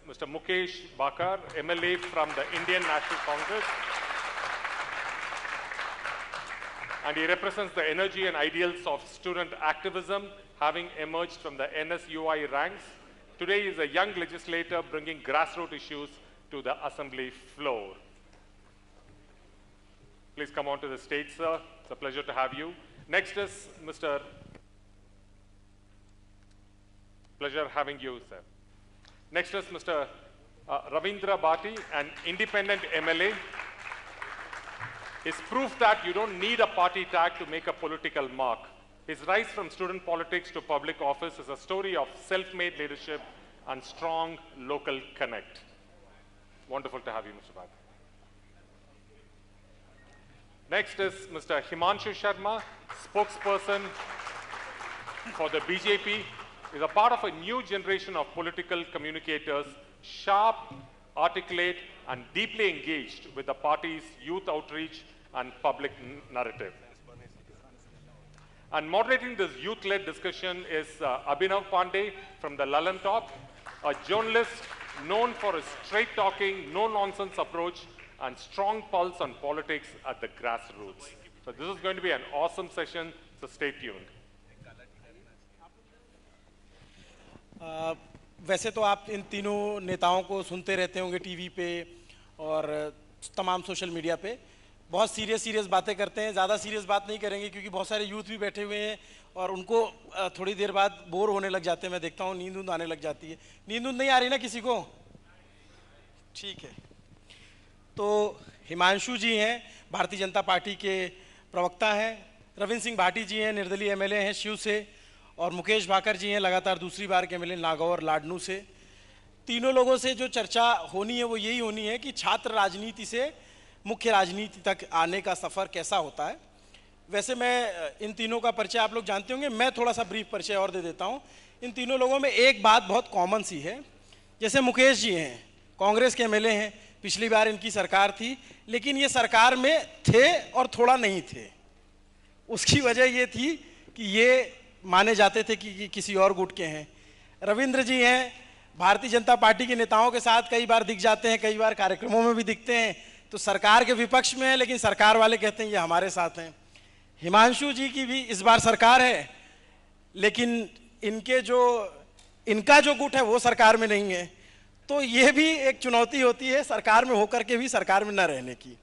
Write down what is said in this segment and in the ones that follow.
Mr. Mukesh Bakar, MLA from the Indian National Congress, and he represents the energy and ideals of student activism having emerged from the NSUI ranks. Today he is a young legislator bringing grassroots issues to the assembly floor. Please come on to the stage, sir. It's a pleasure to have you. Next is Mr. Pleasure having you, sir. Next is Mr. Ravindra Bhati, an independent MLA. His proof that you don't need a party tag to make a political mark. His rise from student politics to public office is a story of self-made leadership and strong local connect. Wonderful to have you, Mr. Bhati. Next is Mr. Himanshu Sharma, spokesperson for the BJP. Is a part of a new generation of political communicators, sharp, articulate, and deeply engaged with the party's youth outreach and public narrative. And moderating this youth-led discussion is Abhinav Pandey from the Lalan Top, a journalist known for his straight-talking, no-nonsense approach and strong pulse on politics at the grassroots. So this is going to be an awesome session, so stay tuned. वैसे तो आप इन तीनों नेताओं को सुनते रहते होंगे TV पे और तमाम सोशल मीडिया पे। बहुत सीरियस बातें करते हैं। ज़्यादा सीरियस बात नहीं करेंगे क्योंकि बहुत सारे यूथ भी बैठे हुए हैं और उनको थोड़ी देर बाद बोर होने लग जाते हैं। मैं देखता हूँ नींद आने लग जाती है। नींद नहीं आ रही ना किसी को? ठीक है। तो हिमांशु जी हैं, भारतीय जनता पार्टी के प्रवक्ता हैं। रविंद्र सिंह भाटी जी हैं, निर्दलीय MLA हैं शिव से। और मुकेश भाकर जी हैं, लगातार दूसरी बार के MLA नागौर लाडनू से। तीनों लोगों से जो चर्चा होनी है वो यही होनी है कि छात्र राजनीति से मुख्य राजनीति तक आने का सफ़र कैसा होता है। वैसे मैं इन तीनों का परिचय आप लोग जानते होंगे, मैं थोड़ा सा ब्रीफ परिचय और दे देता हूँ। इन तीनों लोगों में एक बात बहुत कॉमन सी है। जैसे मुकेश जी हैं, कांग्रेस के MLA हैं, पिछली बार इनकी सरकार थी, लेकिन ये सरकार में थे और थोड़ा नहीं थे। उसकी वजह ये थी कि ये माने जाते थे कि किसी और गुट के हैं। रविंद्र जी हैं, भारतीय जनता पार्टी के नेताओं के साथ कई बार दिख जाते हैं, कई बार कार्यक्रमों में भी दिखते हैं, तो सरकार के विपक्ष में हैं, लेकिन सरकार वाले कहते हैं ये हमारे साथ हैं। हिमांशु जी की भी इस बार सरकार है, लेकिन इनका जो गुट है वो सरकार में नहीं है। तो ये भी एक चुनौती होती है सरकार में होकर के भी सरकार में न रहने की।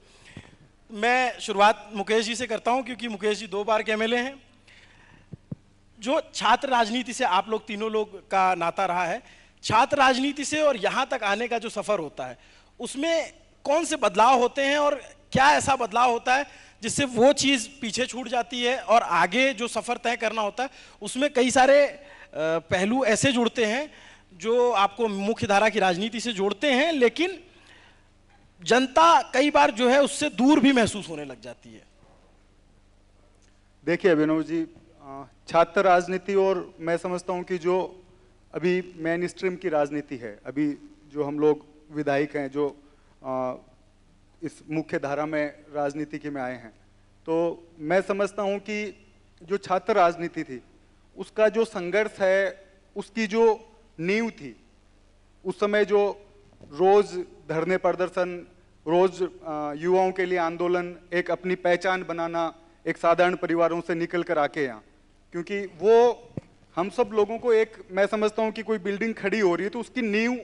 मैं शुरुआत मुकेश जी से करता हूँ क्योंकि मुकेश जी 2 बार के MLA हैं। जो छात्र राजनीति से आप लोग तीनों लोग का नाता रहा है, छात्र राजनीति से और यहाँ तक आने का जो सफ़र होता है उसमें कौन से बदलाव होते हैं और क्या ऐसा बदलाव होता है जिससे वो चीज़ पीछे छूट जाती है और आगे जो सफ़र तय करना होता है उसमें कई सारे पहलू ऐसे जुड़ते हैं जो आपको मुख्य धारा की राजनीति से जोड़ते हैं, लेकिन जनता कई बार जो है उससे दूर भी महसूस होने लग जाती है। देखिए अभिनव जी, छात्र राजनीति और मैं समझता हूं कि जो अभी मेन स्ट्रीम की राजनीति है, अभी जो हम लोग विधायक हैं जो इस मुख्य धारा में राजनीति के में आए हैं, तो मैं समझता हूं कि जो छात्र राजनीति थी उसका जो संघर्ष है, उसकी जो नींव थी, उस समय जो रोज धरने प्रदर्शन, रोज युवाओं के लिए आंदोलन, एक अपनी पहचान बनाना, एक साधारण परिवारों से निकल कर आके यहाँ, क्योंकि वो हम सब लोगों को एक, मैं समझता हूँ कि कोई बिल्डिंग खड़ी हो रही है तो उसकी नींव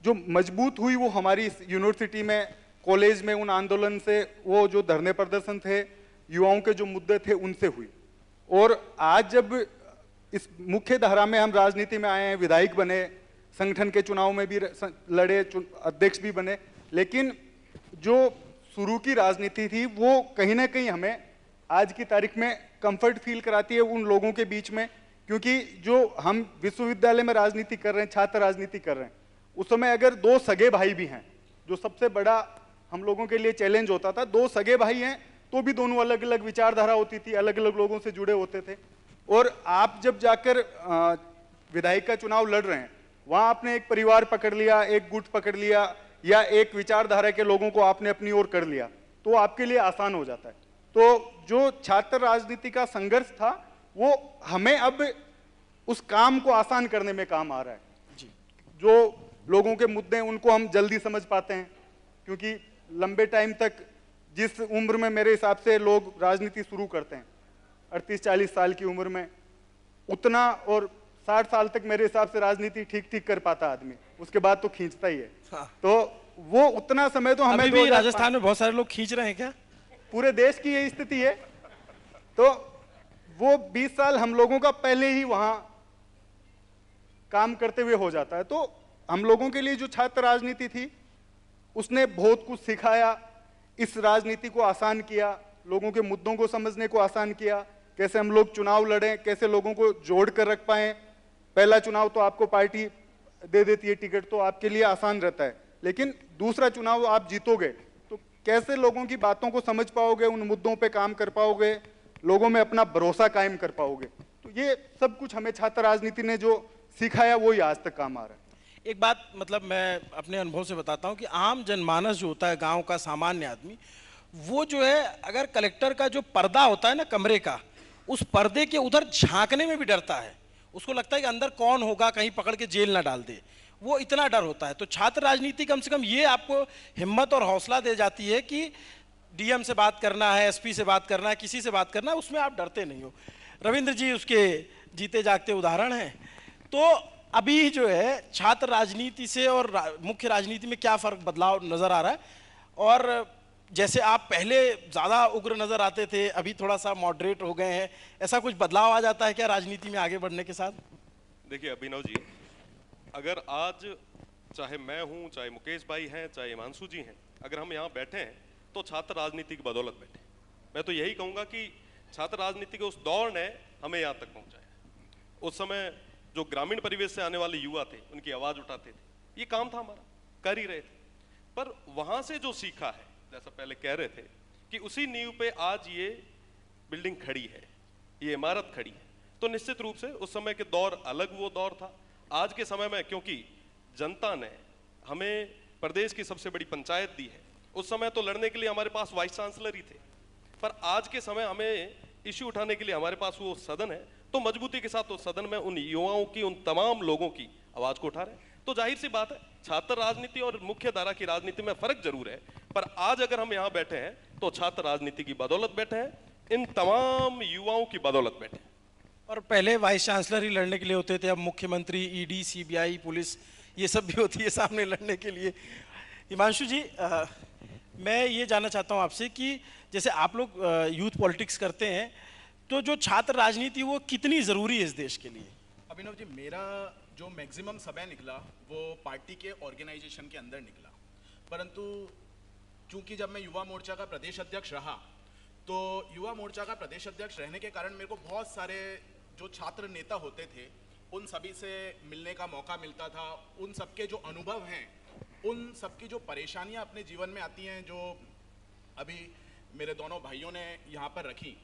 जो मजबूत हुई वो हमारी यूनिवर्सिटी में, कॉलेज में, उन आंदोलन से, वो जो धरने प्रदर्शन थे, युवाओं के जो मुद्दे थे उनसे हुई। और आज जब इस मुख्य धारा में हम राजनीति में आए हैं, विधायक बने, संगठन के चुनाव में भी लड़े, अध्यक्ष भी बने, लेकिन जो शुरू की राजनीति थी वो कहीं ना कहीं हमें आज की तारीख में कंफर्ट फील कराती है उन लोगों के बीच में, क्योंकि जो हम विश्वविद्यालय में राजनीति कर रहे हैं, छात्र राजनीति कर रहे हैं, उस समय अगर 2 सगे भाई भी हैं, जो सबसे बड़ा हम लोगों के लिए चैलेंज होता था, 2 सगे भाई हैं तो भी दोनों अलग अलग विचारधारा होती थी, अलग अलग लोगों से जुड़े होते थे। और आप जब जाकर विधायक का चुनाव लड़ रहे हैं, वहां आपने एक परिवार पकड़ लिया, एक गुट पकड़ लिया, या एक विचारधारा के लोगों को आपने अपनी ओर कर लिया, तो आपके लिए आसान हो जाता है। तो जो छात्र राजनीति का संघर्ष था वो हमें अब उस काम को आसान करने में काम आ रहा है। जी। जो लोगों के मुद्दे उनको हम जल्दी समझ पाते हैं, क्योंकि लंबे टाइम तक जिस उम्र में मेरे हिसाब से लोग राजनीति शुरू करते हैं 38-40 साल की उम्र में, उतना, और 60 साल तक मेरे हिसाब से राजनीति ठीक ठीक कर पाता आदमी, उसके बाद तो खींचता ही है। हाँ। तो वो उतना समय तो हमें अभी भी राजस्थान में बहुत सारे लोग खींच रहे हैं क्या? पूरे देश की यही स्थिति है। तो वो 20 साल हम लोगों का पहले ही वहां काम करते हुए हो जाता है। तो हम लोगों के लिए जो छात्र राजनीति थी उसने बहुत कुछ सिखाया, इस राजनीति को आसान किया, लोगों के मुद्दों को समझने को आसान किया, कैसे हम लोग चुनाव लड़ें, कैसे लोगों को जोड़ कर रख पाए। पहला चुनाव तो आपको पार्टी दे देती है टिकट, तो आपके लिए आसान रहता है, लेकिन दूसरा चुनाव आप जीतोगे तो कैसे लोगों की बातों को समझ पाओगे, उन मुद्दों पे काम कर पाओगे, लोगों में अपना भरोसा कायम कर पाओगे। तो ये सब कुछ हमें छात्र राजनीति ने जो सिखाया वही आज तक काम आ रहा है। एक बात मतलब मैं अपने अनुभव से बताता हूँ कि आम जनमानस जो होता है, गांव का सामान्य आदमी, वो जो है अगर कलेक्टर का जो पर्दा होता है ना कमरे का, उस पर्दे के उधर झांकने में भी डरता है। उसको लगता है कि अंदर कौन होगा, कहीं पकड़ के जेल ना डाल दे, वो इतना डर होता है। तो छात्र राजनीति कम से कम ये आपको हिम्मत और हौसला दे जाती है कि डीएम से बात करना है, एसपी से बात करना है, किसी से बात करना है, उसमें आप डरते नहीं हो। रविंद्र जी उसके जीते जागते उदाहरण हैं। तो अभी जो है छात्र राजनीति से और मुख्य राजनीति में क्या फर्क बदलाव नजर आ रहा है? और जैसे आप पहले ज्यादा उग्र नजर आते थे, अभी थोड़ा सा मॉडरेट हो गए हैं, ऐसा कुछ बदलाव आ जाता है क्या राजनीति में आगे बढ़ने के साथ? देखिए अभिनव जी, अगर आज चाहे मैं हूं, चाहे मुकेश भाई हैं, चाहे हिमांशु जी हैं, अगर हम यहाँ बैठे हैं तो छात्र राजनीति की बदौलत बैठे। मैं तो यही कहूँगा कि छात्र राजनीति के उस दौर ने हमें यहाँ तक पहुँचाया। उस समय जो ग्रामीण परिवेश से आने वाले युवा थे, उनकी आवाज़ उठाते थे, ये काम था हमारा, कर ही रहे थे। पर वहाँ से जो सीखा है, जैसा पहले कह रहे थे कि उसी नींव पे आज ये बिल्डिंग खड़ी है, ये इमारत खड़ी है। तो निश्चित रूप से उस समय के दौर अलग वो दौर था। आज के समय में क्योंकि जनता ने हमें प्रदेश की सबसे बड़ी पंचायत दी है, उस समय तो लड़ने के लिए हमारे पास वाइस चांसलर ही थे, पर आज के समय हमें इश्यू उठाने के लिए हमारे पास वो सदन है। तो मजबूती के साथ उस सदन में उन युवाओं की, उन तमाम लोगों की आवाज को उठा रहे हैं। तो जाहिर सी बात है, छात्र राजनीति और मुख्य धारा की राजनीति में फर्क जरूर है, पर आज अगर हम यहाँ बैठे हैं तो छात्र राजनीति की बदौलत बैठे हैं, इन तमाम युवाओं की बदौलत बैठे हैं। और पहले वाइस चांसलर ही लड़ने के लिए होते थे, अब मुख्यमंत्री, ईडी, सीबीआई, पुलिस, ये सब भी होती है सामने लड़ने के लिए। हिमांशु जी, मैं ये जानना चाहता हूँ आपसे कि जैसे आप लोग यूथ पॉलिटिक्स करते हैं, तो जो छात्र राजनीति वो कितनी ज़रूरी है इस देश के लिए? अभिनव जी, मेरा जो मैक्सिमम समय निकला वो पार्टी के ऑर्गेनाइजेशन के अंदर निकला, परंतु चूंकि जब मैं युवा मोर्चा का प्रदेश अध्यक्ष रहा, तो युवा मोर्चा का प्रदेश अध्यक्ष रहने के कारण मेरे को बहुत सारे जो छात्र नेता होते थे उन सभी से मिलने का मौका मिलता था। उन सबके जो अनुभव हैं, उन सबकी जो परेशानियां अपने जीवन में आती हैं, जो अभी मेरे दोनों भाइयों ने यहाँ पर रखी,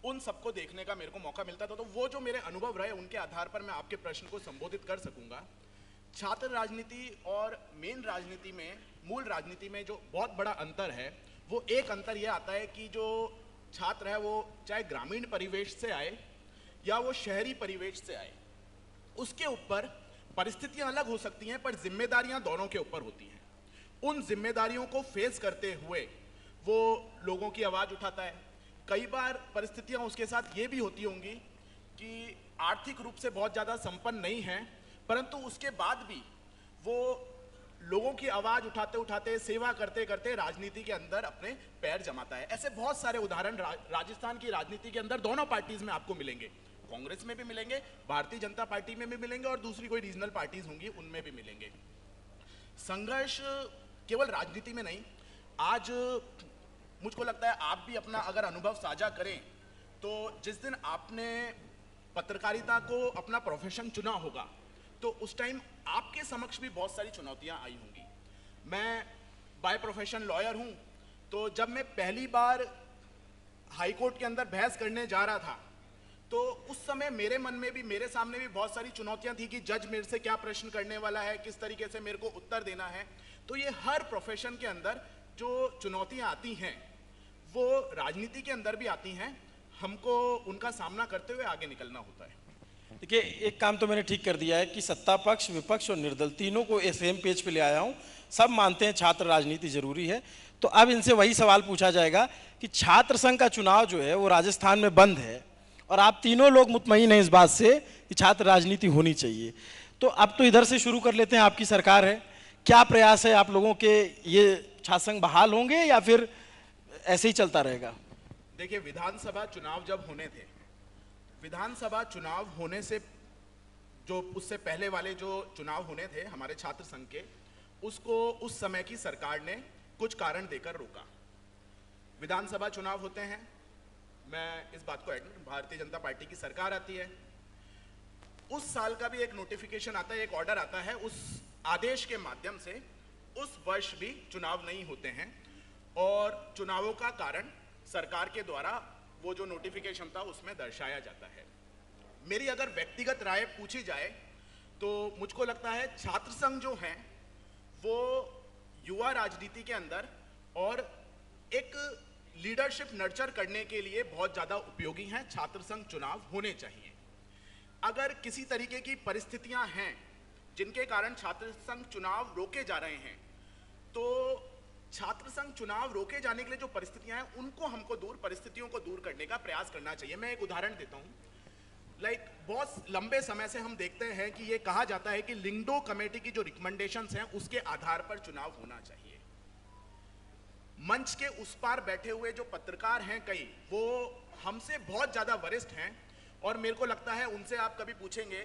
उन सबको देखने का मेरे को मौका मिलता था। तो वो जो मेरे अनुभव रहे, उनके आधार पर मैं आपके प्रश्न को संबोधित कर सकूंगा। छात्र राजनीति और मेन राजनीति में, मूल राजनीति में जो बहुत बड़ा अंतर है, वो एक अंतर ये आता है कि जो छात्र है वो चाहे ग्रामीण परिवेश से आए या वो शहरी परिवेश से आए, उसके ऊपर परिस्थितियां अलग हो सकती हैं, पर जिम्मेदारियां दोनों के ऊपर होती हैं। उन जिम्मेदारियों को फेस करते हुए वो लोगों की आवाज उठाता है। कई बार परिस्थितियां उसके साथ ये भी होती होंगी कि आर्थिक रूप से बहुत ज़्यादा संपन्न नहीं है, परंतु उसके बाद भी वो लोगों की आवाज़ उठाते उठाते, सेवा करते करते राजनीति के अंदर अपने पैर जमाता है। ऐसे बहुत सारे उदाहरण राजस्थान की राजनीति के अंदर दोनों पार्टीज में आपको मिलेंगे, कांग्रेस में भी मिलेंगे, भारतीय जनता पार्टी में भी मिलेंगे और दूसरी कोई रीजनल पार्टीज होंगी उनमें भी मिलेंगे। संघर्ष केवल राजनीति में नहीं, आज मुझको लगता है आप भी अपना अगर अनुभव साझा करें तो जिस दिन आपने पत्रकारिता को अपना प्रोफेशन चुना होगा तो उस टाइम आपके समक्ष भी बहुत सारी चुनौतियां आई होंगी। मैं बाय प्रोफेशन लॉयर हूं, तो जब मैं पहली बार हाई कोर्ट के अंदर बहस करने जा रहा था तो उस समय मेरे मन में भी, मेरे सामने भी बहुत सारी चुनौतियां थी कि जज मेरे से क्या प्रश्न करने वाला है, किस तरीके से मेरे को उत्तर देना है। तो ये हर प्रोफेशन के अंदर जो चुनौतियां आती हैं वो राजनीति के अंदर भी आती हैं, हमको उनका सामना करते हुए आगे निकलना होता है। देखिए, एक काम तो मैंने ठीक कर दिया है कि सत्ता पक्ष, विपक्ष और निर्दल तीनों को सेम पेज पे ले आया हूँ। सब मानते हैं छात्र राजनीति जरूरी है। तो अब इनसे वही सवाल पूछा जाएगा कि छात्र संघ का चुनाव जो है वो राजस्थान में बंद है और आप तीनों लोग मुतमईन हैं इस बात से कि छात्र राजनीति होनी चाहिए। तो अब तो इधर से शुरू कर लेते हैं, आपकी सरकार है, क्या प्रयास है आप लोगों के, ये छात्र संघ बहाल होंगे या फिर ऐसे ही चलता रहेगा? देखिए, विधानसभा चुनाव जब होने थे, विधानसभा चुनाव होने से जो उससे पहले वाले जो चुनाव होने थे हमारे छात्र संघ के, उसको उस समय की सरकार ने कुछ कारण देकर रोका। विधानसभा चुनाव होते हैं, मैं इस बात को भारतीय जनता पार्टी की सरकार आती है, उस साल का भी एक नोटिफिकेशन आता है, एक ऑर्डर आता है, उस आदेश के माध्यम से उस वर्ष भी चुनाव नहीं होते हैं और चुनावों का कारण सरकार के द्वारा वो जो नोटिफिकेशन था उसमें दर्शाया जाता है। मेरी अगर व्यक्तिगत राय पूछी जाए तो मुझको लगता है छात्र संघ जो हैं वो युवा राजनीति के अंदर और एक लीडरशिप नर्चर करने के लिए बहुत ज़्यादा उपयोगी हैं। छात्र संघ चुनाव होने चाहिए। अगर किसी तरीके की परिस्थितियां हैं जिनके कारण छात्र संघ चुनाव रोके जा रहे हैं, तो छात्र संघ चुनाव रोके जाने के लिए जो परिस्थितियां हैं उनको हमको परिस्थितियों को दूर करने का प्रयास करना चाहिए। मैं एक उदाहरण देता हूं। बहुत लंबे समय से हम देखते हैं कि ये कहा जाता है कि लिंगडो कमेटी की जो रिकमेंडेशंस हैं उसके आधार पर चुनाव होना चाहिए। मंच के उस पार बैठे हुए जो पत्रकार हैं कई, वो हमसे बहुत ज्यादा वरिष्ठ हैं और मेरे को लगता है उनसे आप कभी पूछेंगे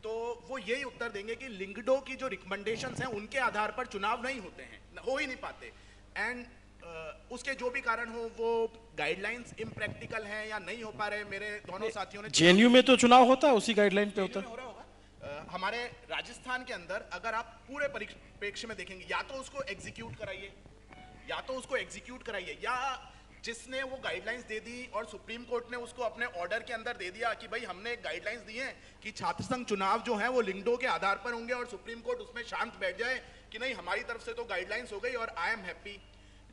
तो वो यही उत्तर देंगे कि लिंगडो की जो रिकमेंडेशंस हैं उनके आधार पर चुनाव नहीं होते हैं, हो ही नहीं पाते। एंड उसके जो भी कारण हो, वो गाइडलाइंस इम्प्रैक्टिकल हैं या नहीं हो पा रहे। मेरे दोनों साथियों ने जेएनयू में तो चुनाव होता है, उसी गाइडलाइन पे होता हो रहा होगा। हमारे राजस्थान के अंदर अगर आप पूरे परिप्रेक्ष्य में देखेंगे, या तो उसको एग्जीक्यूट कराइए या जिसने वो गाइडलाइंस दे दी और सुप्रीम कोर्ट ने उसको अपने ऑर्डर के अंदर दे दिया कि भाई हमने गाइडलाइंस दी हैं कि छात्र संघ चुनाव जो है वो लिंगडो के आधार पर होंगे, और सुप्रीम कोर्ट उसमें शांत बैठ जाए कि नहीं हमारी तरफ से तो गाइडलाइंस हो गई और आई एम हैप्पी।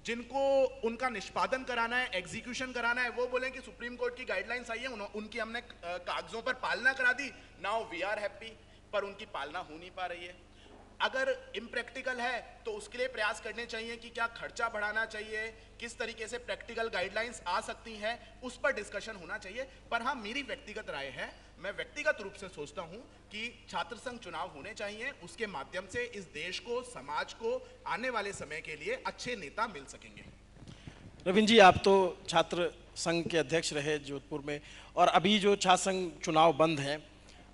जिनको उनका निष्पादन कराना है, एग्जीक्यूशन कराना है, वो बोलें कि सुप्रीम कोर्ट की गाइडलाइंस आई है, उनकी हमने कागजों पर पालना करा दी, नाउ वी आर हैप्पी, पर उनकी पालना हो नहीं पा रही है। अगर इम्प्रैक्टिकल है तो उसके लिए प्रयास करने चाहिए कि क्या खर्चा बढ़ाना चाहिए, किस तरीके से प्रैक्टिकल गाइडलाइंस आ सकती हैं, उस पर डिस्कशन होना चाहिए। पर हाँ, मेरी व्यक्तिगत राय है, मैं व्यक्तिगत रूप से सोचता हूं कि छात्र संघ चुनाव होने चाहिए। उसके माध्यम से इस देश को, समाज को आने वाले समय के लिए अच्छे नेता मिल सकेंगे। रविंद्र जी, आप तो छात्र संघ के अध्यक्ष रहे जोधपुर में, और अभी जो छात्र संघ चुनाव बंद है,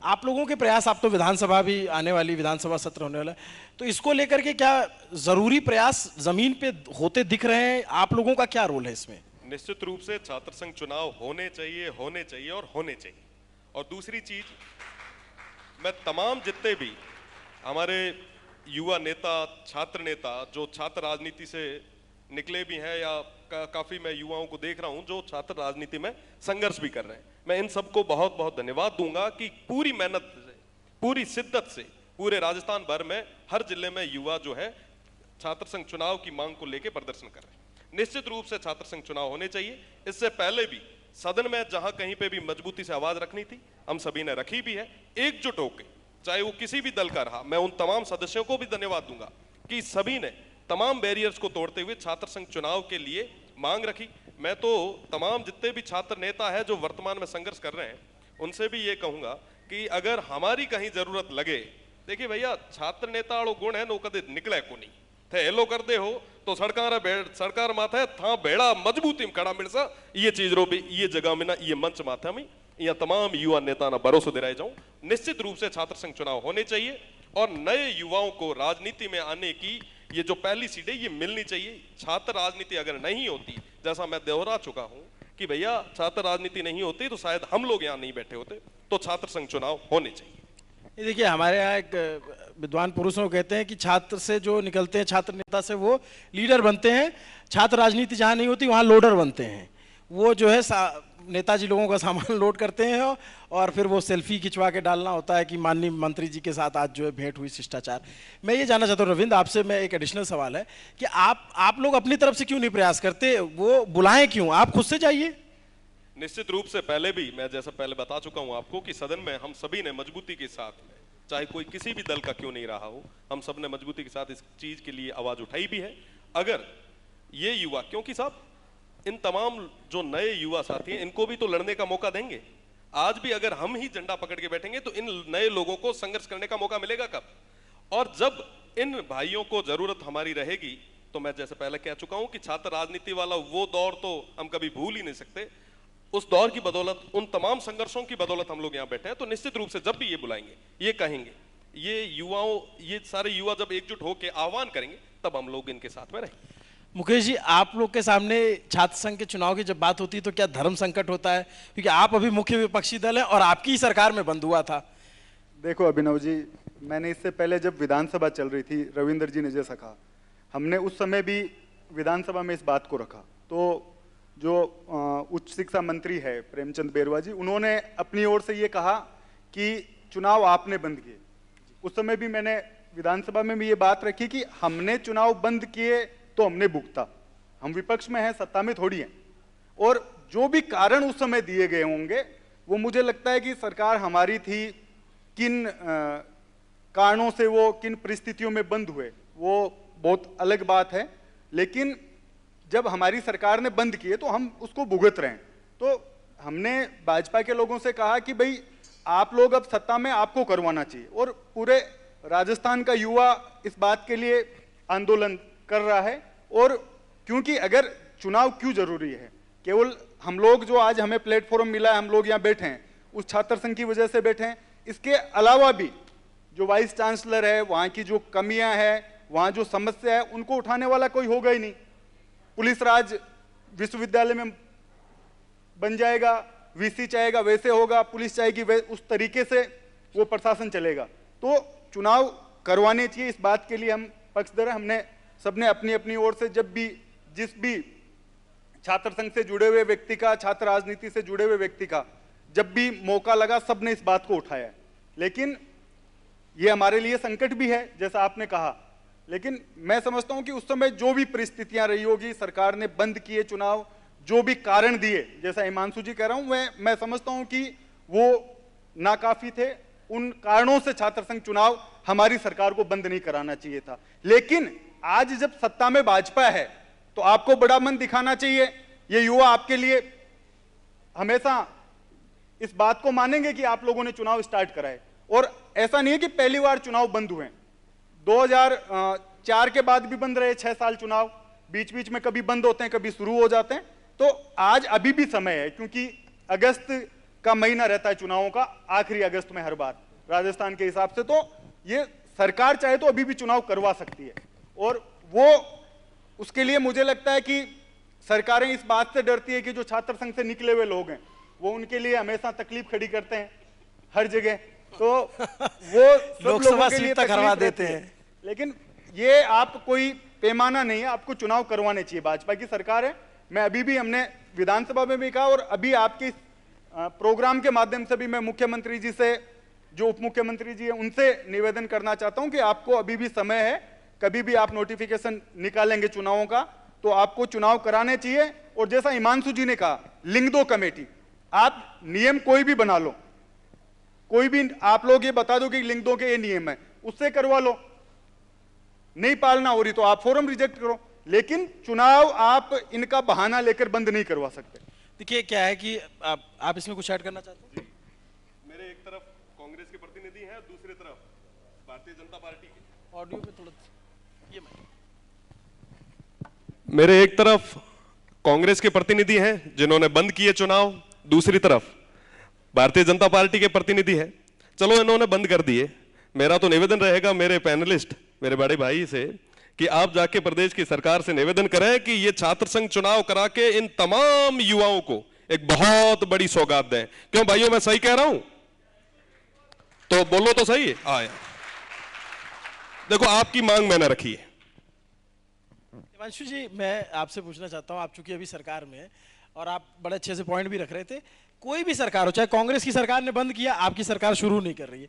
आप लोगों के प्रयास, आप तो विधानसभा भी आने वाली, विधानसभा सत्र होने वाला है, तो इसको लेकर के क्या जरूरी प्रयास जमीन पे होते दिख रहे हैं? आप लोगों का क्या रोल है इसमें? निश्चित रूप से छात्र संघ चुनाव होने चाहिए और होने चाहिए। और दूसरी चीज, मैं तमाम जितने भी हमारे युवा नेता, छात्र नेता जो छात्र राजनीति से निकले भी हैं या काफी मैं युवाओं को देख रहा हूं जो छात्र राजनीति में संघर्ष भी कर रहे हैं, मैं इन सबको बहुत बहुत धन्यवाद दूंगा कि पूरी मेहनत से, पूरी शिद्दत से पूरे राजस्थान भर में हर जिले में युवा जो है छात्र संघ चुनाव की मांग को लेकर प्रदर्शन कर रहे हैं। निश्चित रूप से छात्र संघ चुनाव होने चाहिए। इससे पहले भी सदन में जहां कहीं पे भी मजबूती से आवाज रखनी थी, हम सभी ने रखी भी है, एकजुट होकर, चाहे वो किसी भी दल का रहा। मैं उन तमाम सदस्यों को भी धन्यवाद दूंगा कि सभी ने तमाम बैरियर्स को तोड़ते हुए छात्र संघ चुनाव के लिए मांग रखी। मैं तो तमाम जितने भी छात्र नेता हैं जो वर्तमान में संघर्ष कर रहे हैं, उनसे भी ये कहूंगा कि अगर हमारी कहीं जरूरत लगे, देखिए भैया, छात्र नेता वालों गुण है नो कदे निकले को नहीं थे, हेलो कर दे हो तो सरकार माथे था बेड़ा मजबूती में खड़ा मिलसा, ये चीज रो भी ये जगह में ना, ये मंच माथे में या तमाम युवा नेता ना भरोसा दिलाए जाऊं। निश्चित रूप से छात्र संघ चुनाव होने चाहिए और नए युवाओं को राजनीति में आने की ये जो पहली सीट है ये मिलनी चाहिए। छात्र राजनीति अगर नहीं होती, जैसा मैं दोहरा चुका हूं कि भैया छात्र राजनीति नहीं होती तो शायद हम लोग यहाँ नहीं बैठे होते, तो छात्र संघ चुनाव होने चाहिए। ये देखिए, हमारे यहाँ एक विद्वान पुरुषों कहते हैं कि छात्र से जो निकलते हैं, छात्र नेता से वो लीडर बनते हैं, छात्र राजनीति जहाँ नहीं होती वहाँ लोडर बनते हैं। वो जो है नेताजी लोगों का सामान लोड करते हैं और फिर वो सेल्फी खिंचवा के डालना होता है कि माननीय मंत्री जी के साथ आज जो है भेंट हुई, शिष्टाचार। मैं ये जानना चाहता हूँ रविंद्र, आपसे मैं एक एडिशनल सवाल है कि आप लोग अपनी तरफ से क्यों नहीं प्रयास करते? वो बुलाएं क्यों? आप खुद से जाइए। निश्चित रूप से पहले भी मैं जैसा पहले बता चुका हूं आपको कि सदन में हम सभी ने मजबूती के साथ में, चाहे कोई किसी भी दल का क्यों नहीं रहा हो, हम सब ने मजबूती के साथ इस चीज के लिए आवाज उठाई भी है। अगर ये युवा, क्योंकि साहब इन तमाम जो नए युवा साथी हैं इनको भी तो लड़ने का मौका देंगे। आज भी अगर हम ही झंडा पकड़ के बैठेंगे तो इन नए लोगों को संघर्ष करने का मौका मिलेगा कब? और जब इन भाइयों को जरूरत हमारी रहेगी, तो मैं जैसे पहले कह चुका हूं कि छात्र राजनीति वाला वो दौर तो हम कभी भूल ही नहीं सकते। उस दौर की बदौलत, उन तमाम संघर्षों की बदौलत हम लोग यहाँ बैठे हैं। तो निश्चित रूप से जब भी ये बुलाएंगे, ये कहेंगे, ये युवाओं, ये सारे युवा जब एकजुट होकर आह्वान करेंगे, तब हम लोग इनके साथ में रहेंगे। मुकेश जी, आप लोग के सामने छात्र संघ के चुनाव की जब बात होती है तो क्या धर्म संकट होता है? क्योंकि आप अभी मुख्य विपक्षी दल हैं और आपकी ही सरकार में बंद हुआ था। देखो अभिनव जी, मैंने इससे पहले जब विधानसभा चल रही थी, रविंद्र जी ने जैसा कहा, हमने उस समय भी विधानसभा में इस बात को रखा। तो जो उच्च शिक्षा मंत्री है प्रेमचंद बेरवा जी, उन्होंने अपनी ओर से ये कहा कि चुनाव आपने बंद किए। उस समय भी मैंने विधानसभा में भी ये बात रखी कि हमने चुनाव बंद किए तो हमने भुगता, हम विपक्ष में हैं, सत्ता में थोड़ी हैं। और जो भी कारण उस समय दिए गए होंगे, वो मुझे लगता है कि सरकार हमारी थी, किन कारणों से वो किन परिस्थितियों में बंद हुए वो बहुत अलग बात है। लेकिन जब हमारी सरकार ने बंद किए तो हम उसको भुगत रहे हैं। तो हमने भाजपा के लोगों से कहा कि भाई आप लोग अब सत्ता में, आपको करवाना चाहिए। और पूरे राजस्थान का युवा इस बात के लिए आंदोलन कर रहा है। और क्योंकि अगर चुनाव क्यों जरूरी है, केवल हम लोग जो आज हमें प्लेटफॉर्म मिला है, हम लोग यहाँ बैठे हैं, उस छात्र संघ की वजह से बैठे हैं। इसके अलावा भी जो वाइस चांसलर है, वहाँ की जो कमियां हैं, वहाँ जो समस्या है, उनको उठाने वाला कोई होगा ही नहीं। पुलिस राज विश्वविद्यालय में बन जाएगा, वीसी चाहेगा वैसे होगा, पुलिस चाहेगी उस तरीके से वो प्रशासन चलेगा। तो चुनाव करवाने चाहिए, इस बात के लिए हम पक्षधर हैं। हमने सबने अपनी अपनी ओर से, जब भी जिस भी छात्र संघ से जुड़े हुए व्यक्ति का, छात्र राजनीति से जुड़े हुए व्यक्ति का जब भी मौका लगा, सबने इस बात को उठाया है। लेकिन ये हमारे लिए संकट भी है, जैसा आपने कहा। लेकिन मैं समझता हूं कि उस समय जो भी परिस्थितियां रही होगी, सरकार ने बंद किए चुनाव, जो भी कारण दिए, जैसा हिमांशु जी कह रहा हूं, मैं समझता हूं कि वो नाकाफी थे। उन कारणों से छात्र संघ चुनाव हमारी सरकार को बंद नहीं कराना चाहिए था। लेकिन आज जब सत्ता में भाजपा है तो आपको बड़ा मन दिखाना चाहिए। ये युवा आपके लिए हमेशा इस बात को मानेंगे कि आप लोगों ने चुनाव स्टार्ट कराए। और ऐसा नहीं है कि पहली बार चुनाव बंद हुए, 2004 के बाद भी बंद रहे 6 साल चुनाव, बीच बीच में कभी बंद होते हैं, कभी शुरू हो जाते हैं। तो आज अभी भी समय है, क्योंकि अगस्त का महीना रहता है चुनावों का, आखिरी अगस्त में हर बार राजस्थान के हिसाब से। तो ये सरकार चाहे तो अभी भी चुनाव करवा सकती है। और वो उसके लिए मुझे लगता है कि सरकारें इस बात से डरती है कि जो छात्र संघ से निकले हुए लोग हैं वो उनके लिए हमेशा तकलीफ खड़ी करते हैं हर जगह। तो वो सब लोगों के लिए करवा देते हैं। लेकिन ये आप कोई पैमाना नहीं है, आपको चुनाव करवाने चाहिए। भाजपा की सरकार है। मैं अभी भी, हमने विधानसभा में भी कहा और अभी आपके प्रोग्राम के माध्यम से भी मैं मुख्यमंत्री जी से, जो उप मुख्यमंत्री जी है, उनसे निवेदन करना चाहता हूं कि आपको अभी भी समय है। कभी भी आप नोटिफिकेशन निकालेंगे चुनावों का तो आपको चुनाव कराने चाहिए। और जैसा हिमांशु जी ने कहा, लिंग दो कमेटी, आप नियम कोई भी बना लो, कोई भी आप लोग ये बता दो कि लिंग दो के ये नियम है, उससे करवा लो। नहीं पालना हो रही तो आप फॉर्म रिजेक्ट करो, लेकिन चुनाव आप इनका बहाना लेकर बंद नहीं करवा सकते। देखिए क्या है कि आप इसमें कुछ ऐड करना चाहते हैं? मेरे एक तरफ कांग्रेस के प्रतिनिधि हैं, दूसरी तरफ भारतीय जनता पार्टी के। ऑडियो पे थोड़ा ये मेरे एक तरफ कांग्रेस के प्रतिनिधि हैं जिन्होंने बंद किए चुनाव, दूसरी तरफ भारतीय जनता पार्टी के प्रतिनिधि हैं। चलो इन्होंने बंद कर दिए, मेरा तो निवेदन रहेगा मेरे पैनलिस्ट, मेरे बड़े भाई से, कि आप जाके प्रदेश की सरकार से निवेदन करें कि ये छात्र संघ चुनाव करा के इन तमाम युवाओं को एक बहुत बड़ी सौगात दें। क्यों भाइयों, मैं सही कह रहा हूं? तो बोलो तो सही है। आया देखो, आपकी मांग मैंने रखी है। हिमांशु जी, मैं आपसे पूछना चाहता हूं, आप चूंकि अभी सरकार में हैं और आप बड़े अच्छे से पॉइंट भी रख रहे थे, कोई भी सरकार हो, चाहे कांग्रेस की सरकार ने बंद किया, आपकी सरकार शुरू नहीं कर रही है,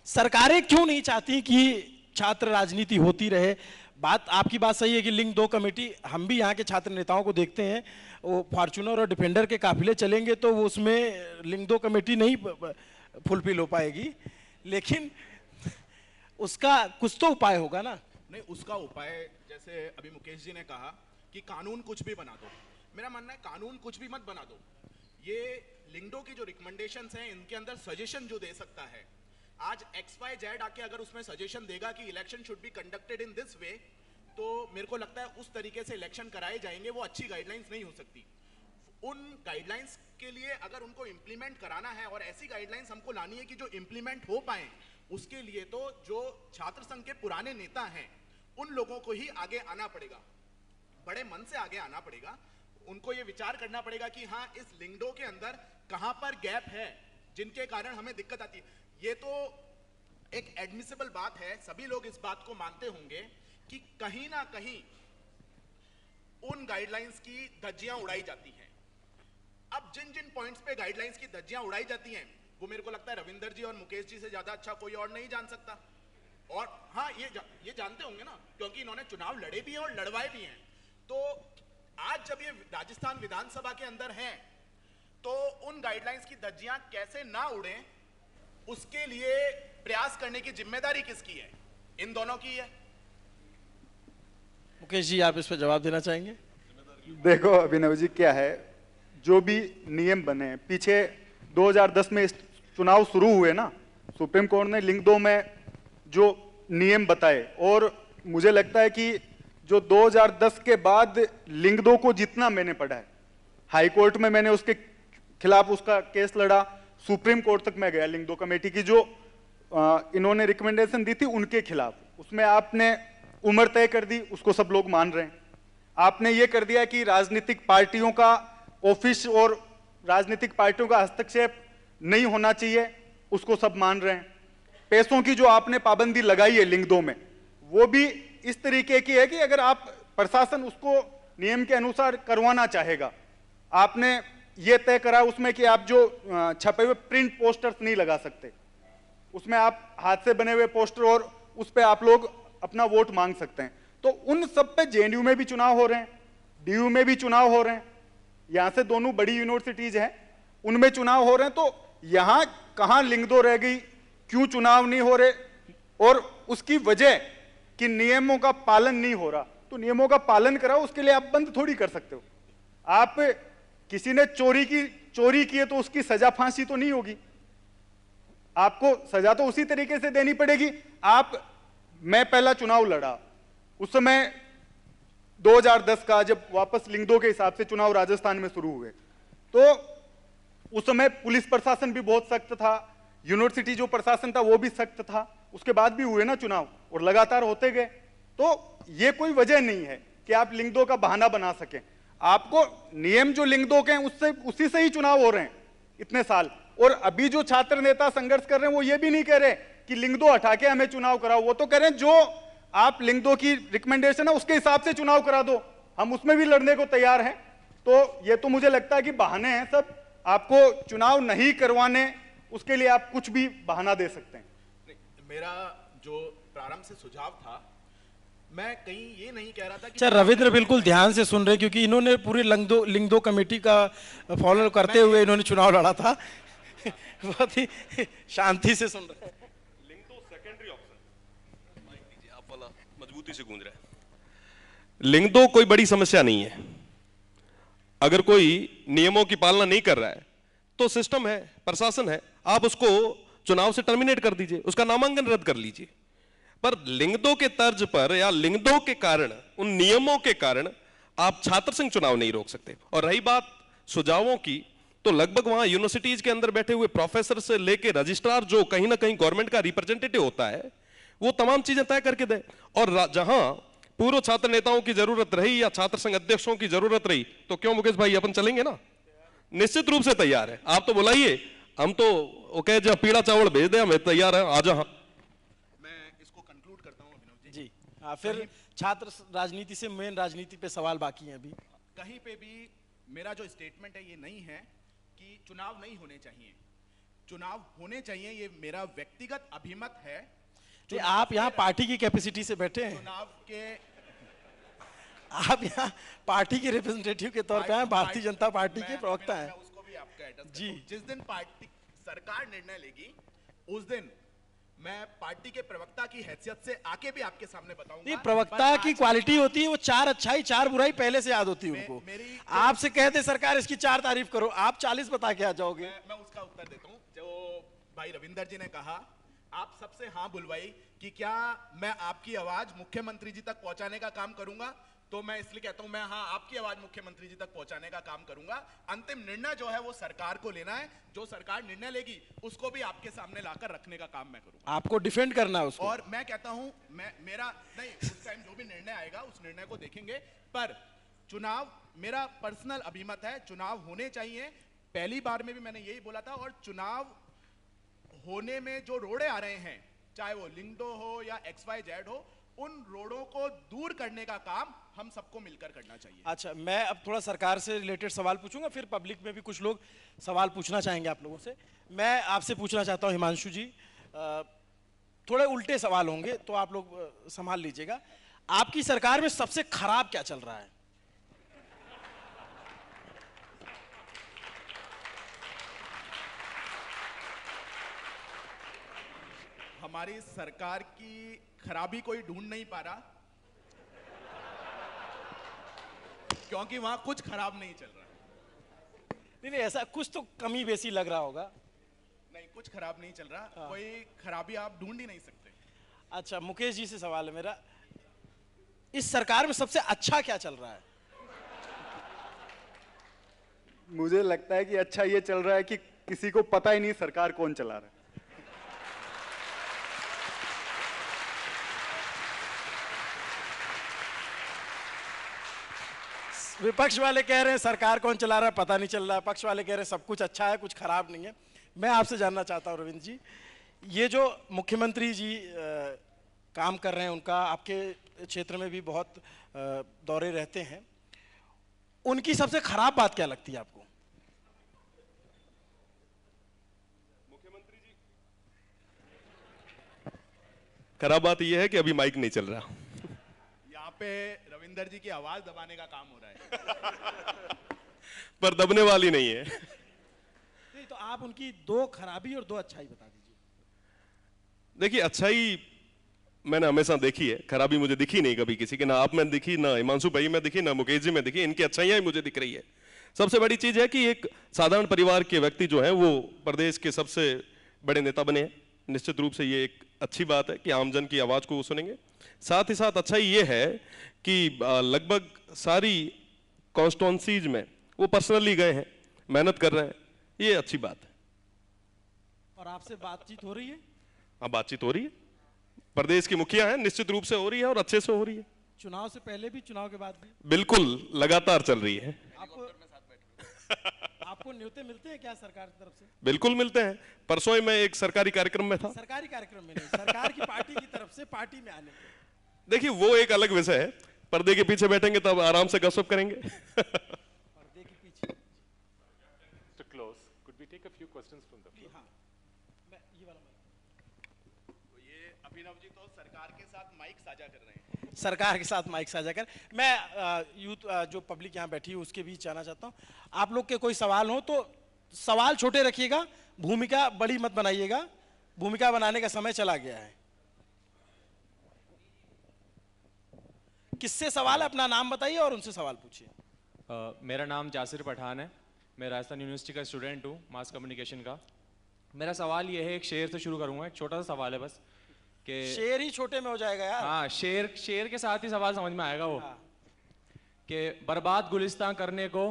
सरकारें क्यों नहीं चाहती कि छात्र राजनीति होती रहे? बात आपकी बात सही है कि लिंक 2 कमेटी, हम भी यहाँ के छात्र नेताओं को देखते हैं, वो फॉर्च्यूनर और डिफेंडर के काफिले चलेंगे तो वो उसमें लिंक 2 कमेटी नहीं फुलफिल हो पाएगी, लेकिन उसका कुछ तो उपाय होगा ना। नहीं, उसका उपाय जैसे अभी मुकेश जी ने कहा कि कानून कुछ भी बना दो, मेरा मानना है कानून कुछ भी मत बना दो, ये लिंगडो की जो रिकमेंडेशंस हैं इनके अंदर सजेशन जो दे सकता है, आज XYZ आके अगर उसमें सजेशन देगा कि election should be conducted in this way, तो मेरे को लगता है उस तरीके से इलेक्शन कराए जाएंगे, वो अच्छी गाइडलाइंस नहीं हो सकती। उन गाइडलाइंस के लिए अगर उनको इंप्लीमेंट कराना है और ऐसी गाइडलाइंस हमको लानी है कि जो इंप्लीमेंट हो पाए, उसके लिए तो जो छात्र संघ के पुराने नेता हैं उन लोगों को ही आगे आना पड़ेगा, बड़े मन से आगे आना पड़ेगा, उनको ये विचार करना पड़ेगा कि हाँ इस लिंगडो के अंदर कहां पर गैप है जिनके कारण हमें दिक्कत आती है। ये तो एक एडमिसिबल बात है, सभी लोग इस बात को मानते होंगे कि कहीं ना कहीं उन गाइडलाइंस की धज्जियां उड़ाई जाती हैं। अब जिन जिन पॉइंट्स पे गाइडलाइंस की धज्जियां उड़ाई जाती हैं वो मेरे को लगता है रविंदर जी और मुकेश जी से ज्यादा अच्छा कोई और नहीं जान सकता। और हाँ ये जानते होंगे ना, क्योंकि इन्होंने चुनाव लड़े भी हैं और लड़वाए भी हैं। तो आज जब ये राजस्थान विधानसभा के अंदर हैं तो उन गाइडलाइंस की धज्जियां कैसे ना उड़े, उसके लिए प्रयास करने की जिम्मेदारी किसकी है? इन दोनों की है। मुकेश जी, आप इस पर जवाब देना चाहेंगे? देखो अभिनव जी, क्या है, जो भी नियम बने, पीछे 2010 में चुनाव शुरू हुए ना, सुप्रीम कोर्ट ने लिंक 2 में जो नियम बताए, और मुझे लगता है कि जो 2010 के बाद लिंक 2 को जितना मैंने पढ़ा है, हाई कोर्ट में मैंने उसके खिलाफ उसका केस लड़ा, सुप्रीम कोर्ट तक मैं गया लिंक 2 कमेटी की जो इन्होंने रिकमेंडेशन दी थी उनके खिलाफ। उसमें आपने उम्र तय कर दी, उसको सब लोग मान रहे हैं। आपने ये कर दिया कि राजनीतिक पार्टियों का ऑफिस और राजनीतिक पार्टियों का हस्तक्षेप नहीं होना चाहिए, उसको सब मान रहे हैं। पैसों की जो आपने पाबंदी लगाई है लिंक 2 में, वो भी इस तरीके की है कि अगर आप प्रशासन उसको नियम के अनुसार करवाना चाहेगा, आपने ये तय करा उसमें कि आप जो छपे हुए प्रिंट पोस्टर्स नहीं लगा सकते, उसमें आप हाथ से बने हुए पोस्टर और उस पर आप लोग अपना वोट मांग सकते हैं। तो उन सब पे JNU में भी चुनाव हो रहे हैं, DU में भी चुनाव हो रहे हैं, यहां से दोनों बड़ी यूनिवर्सिटीज हैं उनमें चुनाव हो रहे हैं। तो यहां कहां लिंक 2 रह गई, क्यों चुनाव नहीं हो रहे, और उसकी वजह कि नियमों का पालन नहीं हो रहा। तो नियमों का पालन कराओ, उसके लिए आप बंद थोड़ी कर सकते हो। आप किसी ने चोरी की है तो उसकी सजा फांसी तो नहीं होगी, आपको सजा तो उसी तरीके से देनी पड़ेगी। मैं पहला चुनाव लड़ा उस समय 2010 का, जब वापस लिंक 2 के हिसाब से चुनाव राजस्थान में शुरू हुए, तो उस समय पुलिस प्रशासन भी बहुत सख्त था, यूनिवर्सिटी जो प्रशासन था वो भी सख्त था, उसके बाद भी हुए ना चुनाव और लगातार होते गए। तो ये कोई वजह नहीं है कि आप लिंक 2 का बहाना बना सकें। आपको नियम जो लिंक 2 के हैं उसी से ही चुनाव हो रहे हैं इतने साल। और अभी जो छात्र नेता संघर्ष कर रहे हैं वो ये भी नहीं कह रहे कि लिंक 2 हटा के हमें चुनाव कराओ, वो तो कह रहे हैं जो आप लिंक 2 की रिकमेंडेशन है उसके हिसाब से चुनाव करा दो, हम उसमें भी लड़ने को तैयार हैं। तो ये तो मुझे लगता है कि बहाने हैं सब, आपको चुनाव नहीं करवाने उसके लिए आप कुछ भी बहाना दे सकते हैं। मेरा जो प्रारंभ से सुझाव था, मैं कहीं ये नहीं कह रहा था कि अच्छा, रविंद्र बिल्कुल ध्यान से सुन रहे, क्योंकि इन्होंने पूरे लिंक 2 कमेटी का फॉलो करते हुए इन्होंने चुनाव लड़ा था। बहुत ही शांति से सुन रहे हैं। लिंक 2 सेकेंडरी ऑप्शन, माइक दीजिए, आप वाला मजबूती से गूंज रहा है। लिंक 2 कोई बड़ी समस्या नहीं है। अगर कोई नियमों की पालना नहीं कर रहा है तो सिस्टम है, प्रशासन है, आप उसको चुनाव से टर्मिनेट कर दीजिए, उसका नामांकन रद्द कर लीजिए। पर लिंक 2 के तर्ज पर या लिंक 2 के कारण, उन नियमों के कारण आप छात्र संघ चुनाव नहीं रोक सकते। और रही बात सुझावों की, तो लगभग वहां यूनिवर्सिटीज के अंदर बैठे हुए प्रोफेसर से लेके रजिस्ट्रार जो कहीं ना कहीं गवर्नमेंट का रिप्रेजेंटेटिव होता है, वो तमाम चीजें तय करके दे। और जहां पूर्व छात्र नेताओं की जरूरत रही या छात्र संघ अध्यक्षों की जरूरत रही, तो क्यों मुकेश भाई, अपन चलेंगे ना, निश्चित रूप से तैयार है। आप तो बुलाइए, हम तो वो कहे जब पीड़ा चावल भेज दे, हमें तैयार है, आ जा। मैं इसको कंक्लूड करता हूं अभिनव जी हाँ, फिर छात्र राजनीति से मेन राजनीति पे सवाल बाकी हैं अभी। कहीं पे भी मेरा जो स्टेटमेंट है ये नहीं है कि चुनाव नहीं होने चाहिए, चुनाव होने चाहिए, ये मेरा व्यक्तिगत अभिमत है। आप यहाँ पार्टी की कैपेसिटी से बैठे हैं। चुनाव के आप यहाँ पार्टी के रिप्रेजेंटेटिव के तौर पे आए, भारतीय जनता पार्टी के प्रवक्ता हैं। मैं उसको भी आपका एड्रेस जी। जी। जिस दिन पार्टी सरकार निर्णय लेगी उस दिन मैं पार्टी के प्रवक्ता की हैसियत से आके भी आपके सामने बताऊंगा। नहीं, प्रवक्ता पर की आज क्वालिटी होती है, वो 4 अच्छाई 4 बुराई पहले से याद होती है मैं- उनको। मेरी- आपसे कहते सरकार इसकी 4 तारीफ करो, आप 40 बता के आ जाओगे। मैं उसका उत्तर देता हूं। जो भाई रविंदर जी ने कहा, आप सबसे हाँ बुलवाई कि क्या मैं आपकी आवाज मुख्यमंत्री जी तक पहुंचाने का काम करूंगा, तो मैं इसलिए कहता हूं मैं हाँ आपकी आवाज मुख्यमंत्री जी तक पहुंचाने का काम करूंगा। अंतिम निर्णय जो है वो सरकार को लेना है, जो सरकार निर्णय लेगी उसको भी आपके सामने लाकर रखने का काम मैं करूंगा। आपको डिफेंड करना है उसको। और मैं कहता हूं मेरा नहीं, उस टाइम जो भी निर्णय आएगा उस निर्णय को देखेंगे, पर चुनाव मेरा पर्सनल अभिमत है, चुनाव होने चाहिए। पहली बार में भी मैंने यही बोला था, और चुनाव होने में जो रोड़े आ रहे हैं, चाहे वो लिंगडो हो या XYZ हो, उन रोड़ों को दूर करने का काम हम सबको मिलकर करना चाहिए। अच्छा, मैं अब थोड़ा सरकार से रिलेटेड सवाल पूछूंगा, फिर पब्लिक में भी कुछ लोग सवाल पूछना चाहेंगे आप लोगों से। मैं आपसे पूछना चाहता हूं हिमांशु जी, थोड़े उल्टे सवाल होंगे तो आप लोग संभाल लीजिएगा। आपकी सरकार में सबसे खराब क्या चल रहा है? हमारी सरकार की खराबी कोई ढूंढ नहीं पा रहा, क्योंकि वहां कुछ खराब नहीं चल रहा। नहीं, ऐसा कुछ तो कमी बेसी लग रहा होगा। नहीं, कुछ खराब नहीं चल रहा, कोई खराबी आप ढूंढ ही नहीं सकते। अच्छा, मुकेश जी से सवाल है मेरा, इस सरकार में सबसे अच्छा क्या चल रहा है? मुझे लगता है कि अच्छा ये चल रहा है कि किसी को पता ही नहीं सरकार कौन चला रहा है। विपक्ष वाले कह रहे हैं सरकार कौन चला रहा है पता नहीं चल रहा है, पक्ष वाले कह रहे हैं सब कुछ अच्छा है, कुछ खराब नहीं है। मैं आपसे जानना चाहता हूं रविंद्र जी, ये जो मुख्यमंत्री जी काम कर रहे हैं, उनका आपके क्षेत्र में भी बहुत दौरे रहते हैं, उनकी सबसे खराब बात क्या लगती है आपको? मुख्यमंत्री जी, खराब बात यह है कि अभी माइक नहीं चल रहा। यहाँ पे रविंदर जी की आवाज दबाने का काम हो रहा है। पर दबने वाली नहीं है। नहीं, तो आप उनकी 2 खराबी और 2 अच्छाई बता दीजिए। देखिए, अच्छाई मैंने हमेशा देखी है, खराबी मुझे दिखी नहीं कभी किसी की, ना आप में दिखी, ना हिमांशु भाई में दिखी, ना मुकेश जी में दिखी। इनकी अच्छाइयां ही मुझे दिख रही है। सबसे बड़ी चीज है कि एक साधारण परिवार के व्यक्ति जो है वो प्रदेश के सबसे बड़े नेता बने हैं। निश्चित रूप से ये एक अच्छी बात है कि आमजन की आवाज को वो सुनेंगे। साथ ही साथ अच्छाई ये है कि लगभग सारी कॉन्स्टिट्यूंसीज में वो पर्सनली गए हैं, मेहनत कर रहे हैं, ये अच्छी बात है। और आपसे बातचीत हो रही है? हाँ, बातचीत हो रही है, प्रदेश की मुखिया है, निश्चित रूप से हो रही है और अच्छे से हो रही है। चुनाव से पहले भी, चुनाव के बाद भी? बिल्कुल लगातार चल रही है। आपको न्योते मिलते हैं क्या सरकार की तरफ से? बिल्कुल मिलते हैं। परसों ही मैं एक सरकारी कार्यक्रम में था। सरकारी कार्यक्रम में नहीं, सरकार की पार्टी की तरफ से पार्टी में आने के। देखिए, वो एक अलग विषय है, पर्दे के पीछे बैठेंगे तब आराम से गपशप करेंगे। पर्दे के पीछे। To close, could we take a few questions from the floor? हाँ, मैं ये वाला माइक। तो ये अभिनव जी तो सरकार के साथ माइक साझा कर रहे हैं। सरकार के साथ माइक साझा कर, मैं यूथ जो पब्लिक यहाँ बैठी है उसके बीच जाना चाहता हूँ। आप लोग के कोई सवाल हो तो सवाल छोटे रखिएगा, भूमिका बड़ी मत बनाइएगा, भूमिका बनाने का समय चला गया है। किससे सवाल है, अपना नाम बताइए और उनसे सवाल पूछिए। मेरा नाम जासिर पठान है, मैं राजस्थान यूनिवर्सिटी का स्टूडेंट हूँ, मास कम्युनिकेशन का। मेरा सवाल ये है, एक शेर से शुरू करूँगा, एक छोटा सा सवाल है बस कि शेर ही छोटे में हो जाएगा यार। हाँ, शेर के साथ ही सवाल समझ में आएगा वो। हाँ। कि बर्बाद गुलिस्तान करने को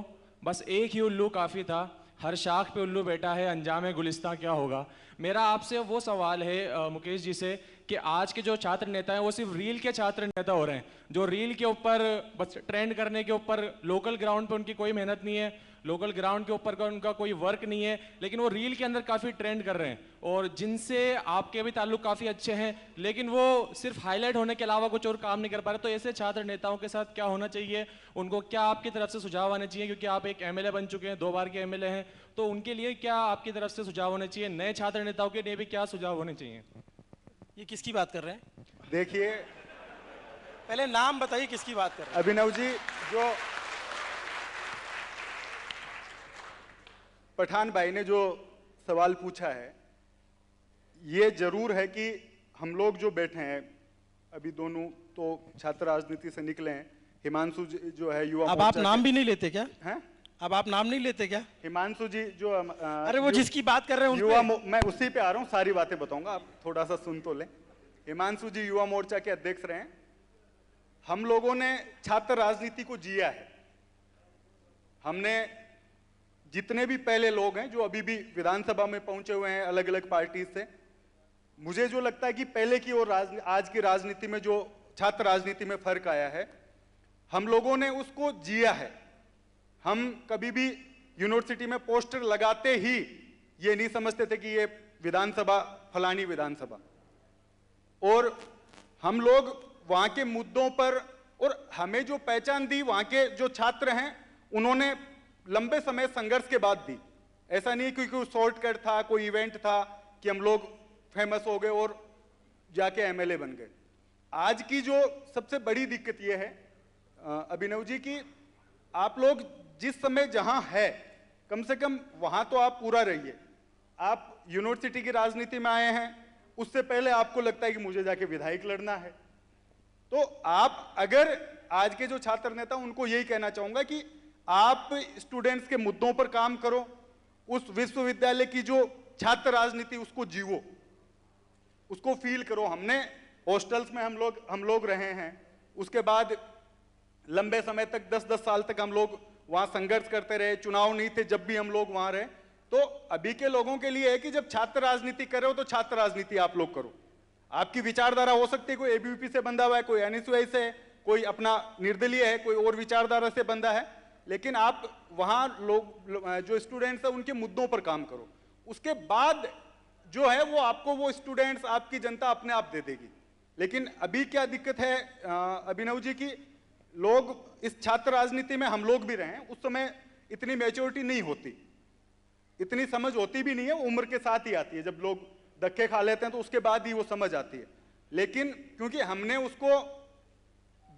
बस एक ही उल्लू काफ़ी था, हर शाख पे उल्लू बैठा है, अंजाम गुलिस्तान क्या होगा। मेरा आपसे वो सवाल है मुकेश जी से कि आज के जो छात्र नेता हैं वो सिर्फ रील के छात्र नेता हो रहे हैं, जो रील के ऊपर बस ट्रेंड करने के ऊपर, लोकल ग्राउंड पे उनकी कोई मेहनत नहीं है, लोकल ग्राउंड के ऊपर का उनका कोई वर्क नहीं है, लेकिन वो रील के अंदर काफ़ी ट्रेंड कर रहे हैं और जिनसे आपके भी ताल्लुक काफ़ी अच्छे हैं, लेकिन वो सिर्फ हाईलाइट होने के अलावा कुछ और काम नहीं कर पा रहे। तो ऐसे छात्र नेताओं के साथ क्या होना चाहिए, उनको क्या आपकी तरफ से सुझाव आने चाहिए, क्योंकि आप एक एमएलए बन चुके हैं, 2 बार के एमएलए हैं, तो उनके लिए क्या आपकी तरफ से सुझाव होने चाहिए, नए छात्र नेताओं के लिए भी क्या सुझाव होने चाहिए? ये किसकी बात कर रहे हैं? देखिए, पहले नाम बताइए किसकी बात कर रहे हैं। अभिनव जी, जो पठान भाई ने जो सवाल पूछा है, ये जरूर है कि हम लोग जो बैठे हैं अभी दोनों तो छात्र राजनीति से निकले हैं। हिमांशु जी जो है युवा अब आप नाम भी नहीं लेते क्या? हैं? अब आप नाम नहीं लेते क्या? हिमांशु जी जो अरे वो जिसकी बात कर रहे हैं युवा उन पे। मैं उसी पे आ रहा हूँ, सारी बातें बताऊंगा, आप थोड़ा सा सुन तो लें। हिमांशु जी युवा मोर्चा के अध्यक्ष रहे हैं। हम लोगों ने छात्र राजनीति को जिया है। हमने जितने भी पहले लोग हैं जो अभी भी विधानसभा में पहुंचे हुए हैं अलग अलग पार्टी से, मुझे जो लगता है कि पहले की और आज की राजनीति में जो छात्र राजनीति में फर्क आया है, हम लोगों ने उसको जिया है। हम कभी भी यूनिवर्सिटी में पोस्टर लगाते ही ये नहीं समझते थे कि ये विधानसभा फलानी विधानसभा, और हम लोग वहां के मुद्दों पर, और हमें जो पहचान दी वहां के जो छात्र हैं उन्होंने लंबे समय संघर्ष के बाद दी। ऐसा नहीं कि कोई शॉर्टकट था, कोई इवेंट था कि हम लोग फेमस हो गए और जाके एमएलए बन गए। आज की जो सबसे बड़ी दिक्कत यह है अभिनव जी की आप लोग जिस समय जहां है कम से कम वहां तो आप पूरा रहिए। आप यूनिवर्सिटी की राजनीति में आए हैं, उससे पहले आपको लगता है कि मुझे जाके विधायक लड़ना है, तो आप अगर आज के जो छात्र नेता उनको यही कहना चाहूंगा कि आप स्टूडेंट्स के मुद्दों पर काम करो, उस विश्वविद्यालय की जो छात्र राजनीति उसको जीवो, उसको फील करो। हमने हॉस्टल्स में हम लोग रहे हैं, उसके बाद लंबे समय तक 10-10 साल तक हम लोग वहां संघर्ष करते रहे, चुनाव नहीं थे जब भी हम लोग वहां रहे। तो अभी के लोगों के लिए है कि जब छात्र राजनीति कर रहे हो तो छात्र राजनीति आप लोग करो। आपकी विचारधारा हो सकती है, कोई एबीवीपी से बंधा हुआ है, कोई एनएसयूआई से है, कोई अपना निर्दलीय है, कोई और विचारधारा से बंधा है, लेकिन आप वहां लोग जो स्टूडेंट्स है उनके मुद्दों पर काम करो। उसके बाद जो है वो आपको वो स्टूडेंट्स आपकी जनता अपने आप दे देगी। लेकिन अभी क्या दिक्कत है अभिनव जी की, लोग इस छात्र राजनीति में हम लोग भी रहे हैं, उस समय इतनी मैच्योरिटी नहीं होती, इतनी समझ होती भी नहीं है, उम्र के साथ ही आती है। जब लोग धक्के खा लेते हैं तो उसके बाद ही वो समझ आती है। लेकिन क्योंकि हमने उसको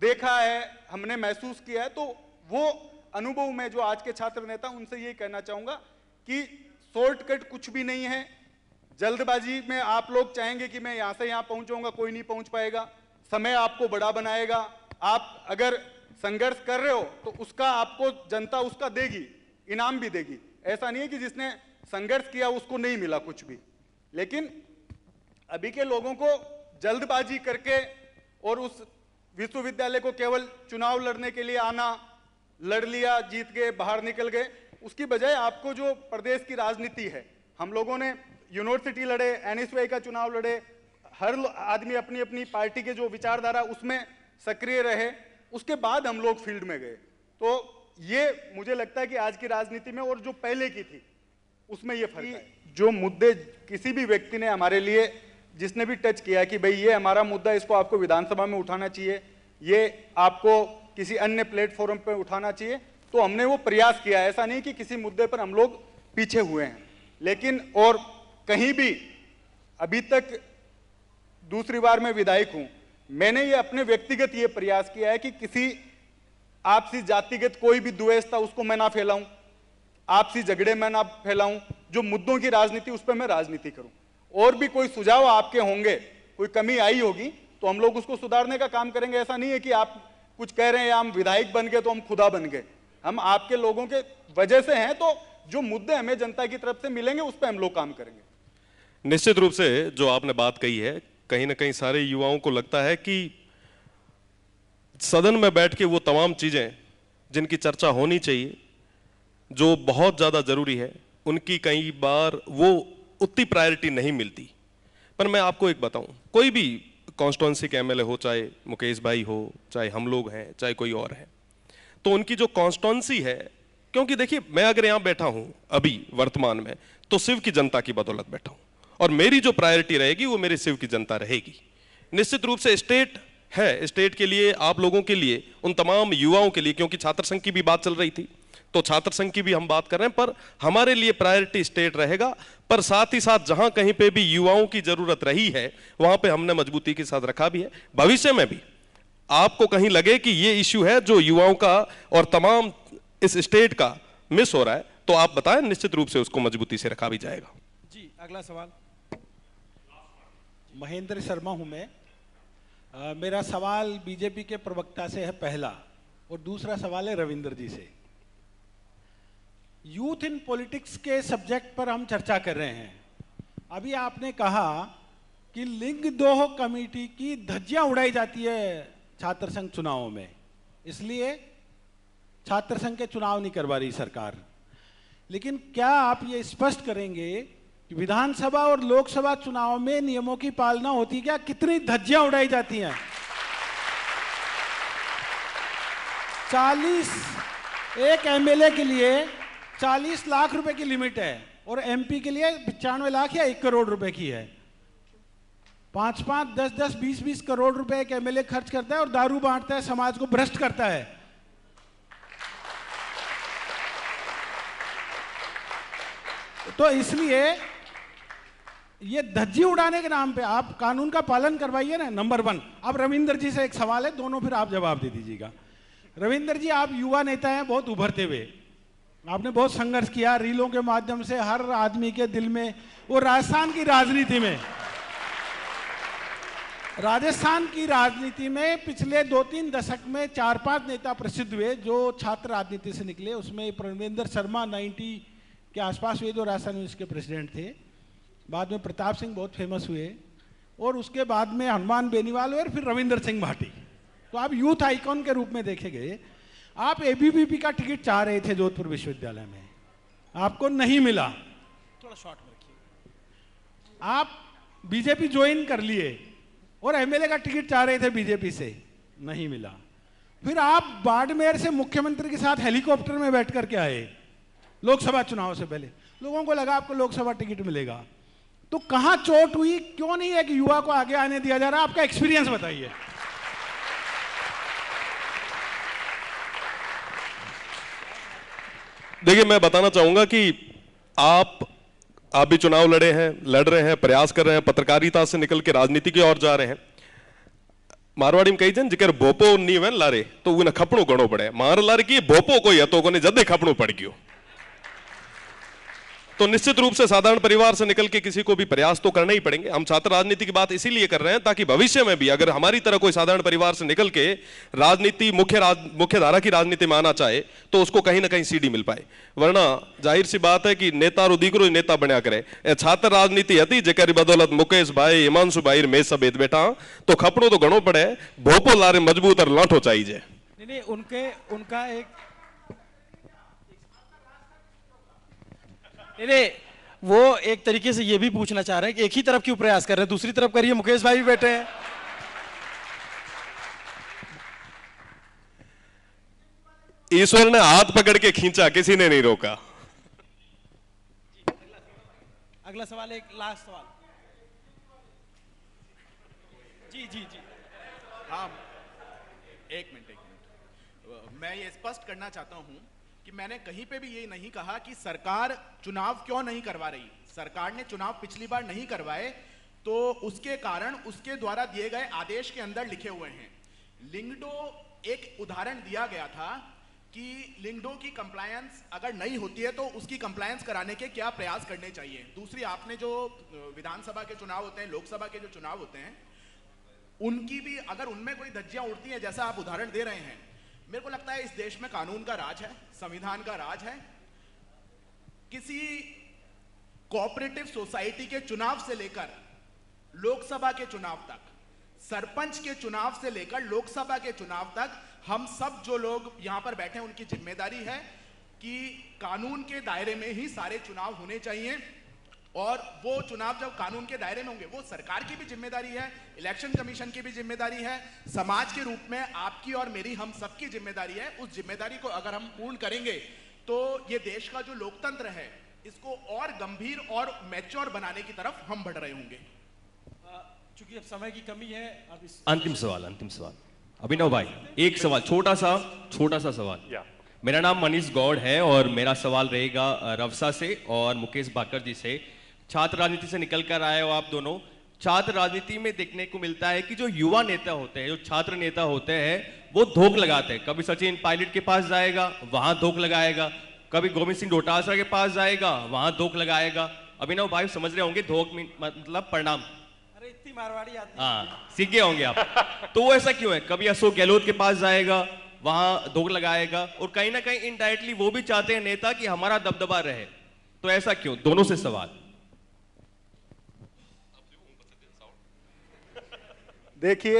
देखा है, हमने महसूस किया है, तो वो अनुभव में जो आज के छात्र नेता उनसे ये कहना चाहूंगा कि शॉर्टकट कुछ भी नहीं है। जल्दबाजी में आप लोग चाहेंगे कि मैं यहां से यहां पहुंचूंगा, कोई नहीं पहुंच पाएगा। समय आपको बड़ा बनाएगा। आप अगर संघर्ष कर रहे हो तो उसका आपको जनता उसका देगी, इनाम भी देगी। ऐसा नहीं है कि जिसने संघर्ष किया उसको नहीं मिला कुछ भी। लेकिन अभी के लोगों को जल्दबाजी करके और उस विश्वविद्यालय को केवल चुनाव लड़ने के लिए आना, लड़ लिया, जीत गए, बाहर निकल गए, उसकी बजाय आपको जो प्रदेश की राजनीति है, हम लोगों ने यूनिवर्सिटी लड़े, एनएसयूआई का चुनाव लड़े, हर आदमी अपनी अपनी पार्टी के जो विचारधारा उसमें सक्रिय रहे, उसके बाद हम लोग फील्ड में गए। तो ये मुझे लगता है कि आज की राजनीति में और जो पहले की थी उसमें ये फर्क है। जो मुद्दे किसी भी व्यक्ति ने हमारे लिए जिसने भी टच किया कि भाई ये हमारा मुद्दा, इसको आपको विधानसभा में उठाना चाहिए, ये आपको किसी अन्य प्लेटफॉर्म पर उठाना चाहिए, तो हमने वो प्रयास किया। ऐसा नहीं कि किसी मुद्दे पर हम लोग पीछे हुए हैं। लेकिन और कहीं भी अभी तक दूसरी बार मैं विधायक हूं, मैंने ये अपने व्यक्तिगत ये प्रयास किया है कि किसी आपसी जातिगत कोई भी द्वेष था उसको मैं ना फैलाऊं, आपसी झगड़े में ना फैलाऊं, जो मुद्दों की राजनीति उस पर मैं राजनीति करूं। और भी कोई सुझाव आपके होंगे, कोई कमी आई होगी तो हम लोग उसको सुधारने का काम करेंगे। ऐसा नहीं है कि आप कुछ कह रहे हैं या हम विधायक बन गए तो हम खुदा बन गए। हम आपके लोगों के वजह से हैं, तो जो मुद्दे हमें जनता की तरफ से मिलेंगे उस पर हम लोग काम करेंगे। निश्चित रूप से जो आपने बात कही है, कहीं ना कहीं सारे युवाओं को लगता है कि सदन में बैठ के वो तमाम चीजें जिनकी चर्चा होनी चाहिए, जो बहुत ज्यादा जरूरी है, उनकी कई बार वो उतनी प्रायोरिटी नहीं मिलती। पर मैं आपको एक बताऊं, कोई भी कॉन्स्टिट्यूंसी के एमएलए हो, चाहे मुकेश भाई हो, चाहे हम लोग हैं, चाहे कोई और है, तो उनकी जो कॉन्स्टिट्यूंसी है, क्योंकि देखिए मैं अगर यहां बैठा हूं अभी वर्तमान में तो शिव की जनता की बदौलत बैठा हूं, और मेरी जो प्रायोरिटी रहेगी वो मेरी शिव की जनता रहेगी। निश्चित रूप से स्टेट है, स्टेट के लिए, आप लोगों के लिए, उन तमाम युवाओं के लिए, क्योंकि छात्र संघ की भी बात चल रही थी तो छात्र संघ की भी हम बात कर रहे हैं, पर हमारे लिए प्रायोरिटी स्टेट रहेगा। पर साथ ही साथ जहां कहीं पे भी युवाओं की जरूरत रही है वहां पे हमने मजबूती के साथ रखा भी है। भविष्य में भी आपको कहीं लगे कि ये इश्यू है जो युवाओं का और तमाम इस स्टेट का मिस हो रहा है, तो आप बताएं, निश्चित रूप से उसको मजबूती से रखा भी जाएगा। जी, अगला सवाल। महेंद्र शर्मा हूं मैं। मेरा सवाल बीजेपी के प्रवक्ता से है पहला, और दूसरा सवाल है रविंदर जी से। यूथ इन पॉलिटिक्स के सब्जेक्ट पर हम चर्चा कर रहे हैं। अभी आपने कहा कि लिंग दोह कमेटी की धज्जियां उड़ाई जाती है छात्र संघ चुनावों में, इसलिए छात्र संघ के चुनाव नहीं करवा रही सरकार। लेकिन क्या आप ये स्पष्ट करेंगे कि विधानसभा और लोकसभा चुनाव में नियमों की पालना होती है क्या? कितनी धज्जियां उड़ाई जाती हैं? 40 एक एमएलए के लिए 40 लाख रुपए की लिमिट है, और एमपी के लिए 95 लाख या 1 करोड़ रुपए की है। 5-5, 10-10, 20-20 करोड़ रुपए एक एमएलए खर्च करता है और दारू बांटता है, समाज को भ्रष्ट करता है। तो इसलिए ये धज्जी उड़ाने के नाम पे आप कानून का पालन करवाइए ना, नंबर 1। अब रविंदर जी से एक सवाल है, दोनों फिर आप जवाब दे दीजिएगा। रविंदर जी, आप युवा नेता हैं, बहुत उभरते हुए, आपने बहुत संघर्ष किया रीलों के माध्यम से हर आदमी के दिल में। वो राजस्थान की राजनीति में पिछले 2-3 दशक में 4-5 नेता प्रसिद्ध हुए जो छात्र राजनीति से निकले। उसमें परमेंद्र शर्मा 90 के आसपास हुए, जो राजस्थान यूनिवर्सिटी के प्रेसिडेंट थे। बाद में प्रताप सिंह बहुत फेमस हुए, और उसके बाद में हनुमान बेनीवाल हुए, और फिर रविंदर सिंह भाटी। तो आप यूथ आइकॉन के रूप में देखे गए। आप एबीवीपी का टिकट चाह रहे थे जोधपुर विश्वविद्यालय में, आपको नहीं मिला। थोड़ा शॉर्ट में रखिए। आप बीजेपी ज्वाइन कर लिए और एमएलए का टिकट चाह रहे थे बीजेपी से, नहीं मिला। फिर आप बाड़मेर से मुख्यमंत्री के साथ हेलीकॉप्टर में बैठ करके आए लोकसभा चुनाव से पहले। लोगों को लगा आपको लोकसभा टिकट मिलेगा। तो कहां चोट हुई, क्यों नहीं है कि युवा को आगे आने दिया जा रहा? आपका एक्सपीरियंस बताइए। देखिए, मैं बताना चाहूंगा कि आप भी चुनाव लड़ रहे हैं, प्रयास कर रहे हैं, पत्रकारिता से निकल के राजनीति की ओर जा रहे हैं। मारवाड़ी में कही जन जिक्र भोपो नहीं वन लारे तो उन्हें खपड़ो गणो पड़े, मार लारे की भोपो कोई है तो कोने जदे खपड़ो पड़ गयो। तो निश्चित रूप से साधारण परिवार से निकल के किसी को भी प्रयास तो करना ही पड़ेंगे। हम छात्र राजनीति की बात इसीलिए कर रहे हैं ताकि भविष्य में भी अगर हमारी तरह कोई साधारण परिवार से निकल के राजनीति मुख्य धारा की राजनीति में आना चाहे तो उसको कहीं ना कहीं सीढ़ी मिल पाए। वरना जाहिर सी बात है कि नेता रो दीकरो नेता बनया करे। छात्र राजनीति हती जेकर बदौलत मुकेश भाई, हिमांशु भाई मैं सब बेद बैठा तो खपड़ो तो घणो पड़े, भोपो लारे मजबूत और लाठो चाहिए। नहीं, उनका एक नहीं, वो एक तरीके से ये भी पूछना चाह रहे हैं कि एक ही तरफ क्यों प्रयास कर रहे हैं, दूसरी तरफ करिए। मुकेश भाई भी बैठे हैं। ईश्वर ने हाथ पकड़ के खींचा, किसी ने नहीं रोका। अगला सवाल, एक लास्ट सवाल। जी। हाँ, एक मिनट। मैं ये स्पष्ट करना चाहता हूं कि मैंने कहीं पे भी ये नहीं कहा कि सरकार चुनाव क्यों नहीं करवा रही। सरकार ने चुनाव पिछली बार नहीं करवाए तो उसके कारण उसके द्वारा दिए गए आदेश के अंदर लिखे हुए हैं। लिंगडो एक उदाहरण दिया गया था कि लिंगडो की कंप्लायंस अगर नहीं होती है तो उसकी कंप्लायंस कराने के क्या प्रयास करने चाहिए। दूसरी, आपने जो विधानसभा के चुनाव होते हैं, लोकसभा के जो चुनाव होते हैं, उनकी भी अगर उनमें कोई धज्जियां उड़ती हैं जैसा आप उदाहरण दे रहे हैं, मेरे को लगता है इस देश में कानून का राज है, संविधान का राज है। किसी कोऑपरेटिव सोसाइटी के चुनाव से लेकर लोकसभा के चुनाव तक, सरपंच के चुनाव से लेकर लोकसभा के चुनाव तक, हम सब जो लोग यहां पर बैठे हैं उनकी जिम्मेदारी है कि कानून के दायरे में ही सारे चुनाव होने चाहिए। और वो चुनाव जब कानून के दायरे में होंगे, वो सरकार की भी जिम्मेदारी है, इलेक्शन कमीशन की भी जिम्मेदारी है, समाज के रूप में आपकी और मेरी, हम सबकी जिम्मेदारी है। उस जिम्मेदारी को अगर हम पूर्ण करेंगे तो ये देश का जो लोकतंत्र है इसको और गंभीर और मैच्योर बनाने की तरफ हम बढ़ रहे होंगे। चूंकि अब समय की कमी है, अब इस अंतिम सवाल अभिनव भाई, एक सवाल, छोटा सा सवाल। मेरा नाम मनीष गौड़ है और मेरा सवाल रहेगा रवसा से और मुकेश भाकर जी से। छात्र राजनीति से निकल कर आए हो आप दोनों। छात्र राजनीति में देखने को मिलता है कि जो युवा नेता होते हैं, जो छात्र नेता होते हैं, वो धोख लगाते हैं। कभी सचिन पायलट के पास जाएगा, वहां धोख लगाएगा, कभी गोविंद सिंह डोटासरा के पास जाएगा, वहां धोख लगाएगा। अभिनव भाई समझ रहे होंगे धोख मतलब परिणाम। अरे इतनी मारवाड़ी आती है। हाँ, सीख गए होंगे आप। तो वो ऐसा क्यों है? कभी अशोक गहलोत के पास जाएगा, वहां धोख लगाएगा, और कहीं ना कहीं इनडायरेक्टली वो भी चाहते हैं नेता कि हमारा दबदबा रहे। तो ऐसा क्यों? दोनों से सवाल। देखिए,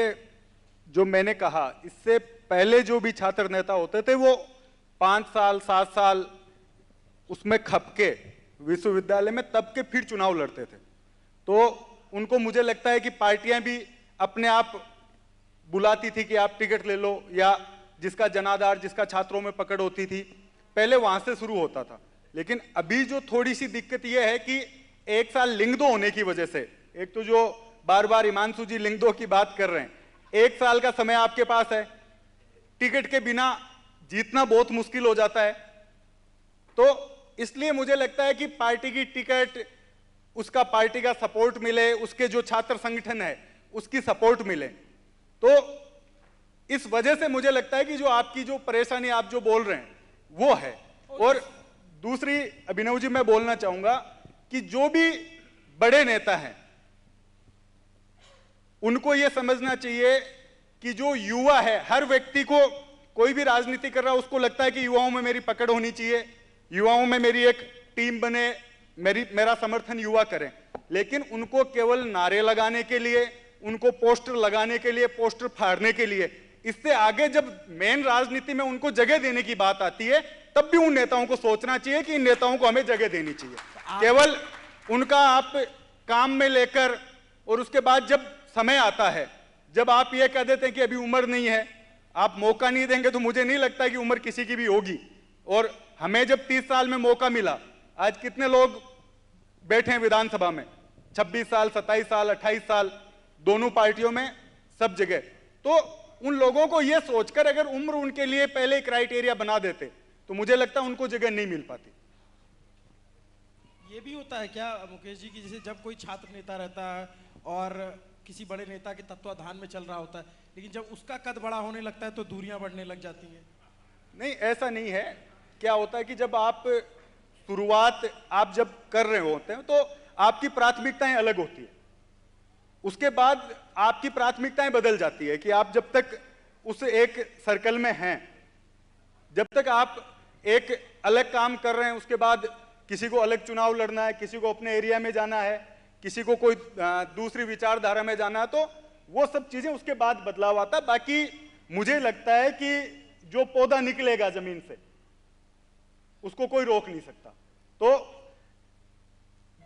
जो मैंने कहा, इससे पहले जो भी छात्र नेता होते थे वो 5 साल 7 साल उसमें खपके विश्वविद्यालय में तब के फिर चुनाव लड़ते थे। तो उनको मुझे लगता है कि पार्टियां भी अपने आप बुलाती थी कि आप टिकट ले लो, या जिसका जनाधार, जिसका छात्रों में पकड़ होती थी, पहले वहां से शुरू होता था। लेकिन अभी जो थोड़ी सी दिक्कत यह है कि 1 साल लिंग दो होने की वजह से, एक तो जो बार बार हिमांशु जी लिंग दो की बात कर रहे हैं, 1 साल का समय आपके पास है, टिकट के बिना जीतना बहुत मुश्किल हो जाता है। तो इसलिए मुझे लगता है कि पार्टी की टिकट, उसका पार्टी का सपोर्ट मिले, उसके जो छात्र संगठन है उसकी सपोर्ट मिले। तो इस वजह से मुझे लगता है कि जो आपकी जो परेशानी आप जो बोल रहे हैं वो है। और दूसरी, अभिनव जी, मैं बोलना चाहूंगा कि जो भी बड़े नेता हैं उनको यह समझना चाहिए कि जो युवा है, हर व्यक्ति को, कोई भी राजनीति कर रहा है उसको लगता है कि युवाओं में मेरी पकड़ होनी चाहिए, युवाओं में मेरी एक टीम बने, मेरा समर्थन युवा करें। लेकिन उनको केवल नारे लगाने के लिए, उनको पोस्टर लगाने के लिए, पोस्टर फाड़ने के लिए, इससे आगे जब मेन राजनीति में उनको जगह देने की बात आती है तब भी उन नेताओं को सोचना चाहिए कि इन नेताओं को हमें जगह देनी चाहिए। केवल उनका आप काम में लेकर, और उसके बाद जब समय आता है, जब आप ये कह देते हैं कि अभी उम्र नहीं है, आप मौका नहीं देंगे, तो मुझे नहीं लगता कि उम्र किसी की भी होगी। और हमें जब 30 साल में मौका मिला, आज कितने लोग बैठे हैं विधानसभा में, 26 साल 27 साल 28 साल, दोनों पार्टियों में, सब जगह। तो उन लोगों को यह सोचकर अगर उम्र उनके लिए पहले क्राइटेरिया बना देते तो मुझे लगता है उनको जगह नहीं मिल पाती। ये भी होता है क्या मुकेश जी, कि जैसे जब कोई छात्र नेता रहता है और किसी बड़े नेता के तत्वाधान में चल रहा होता है, लेकिन जब उसका कद बड़ा होने लगता है तो दूरियां बढ़ने लग जाती हैं? नहीं, ऐसा नहीं है। क्या होता है कि जब आप शुरुआत आप जब कर रहे होते हैं तो आपकी प्राथमिकताएं अलग होती है, उसके बाद आपकी प्राथमिकताएं बदल जाती है कि आप जब तक उस एक सर्कल में हैं, जब तक आप एक अलग काम कर रहे हैं, उसके बाद किसी को अलग चुनाव लड़ना है, किसी को अपने एरिया में जाना है, किसी को कोई दूसरी विचारधारा में जाना है, तो वो सब चीजें उसके बाद बदलाव आता है। बाकी मुझे लगता है कि जो पौधा निकलेगा जमीन से उसको कोई रोक नहीं सकता। तो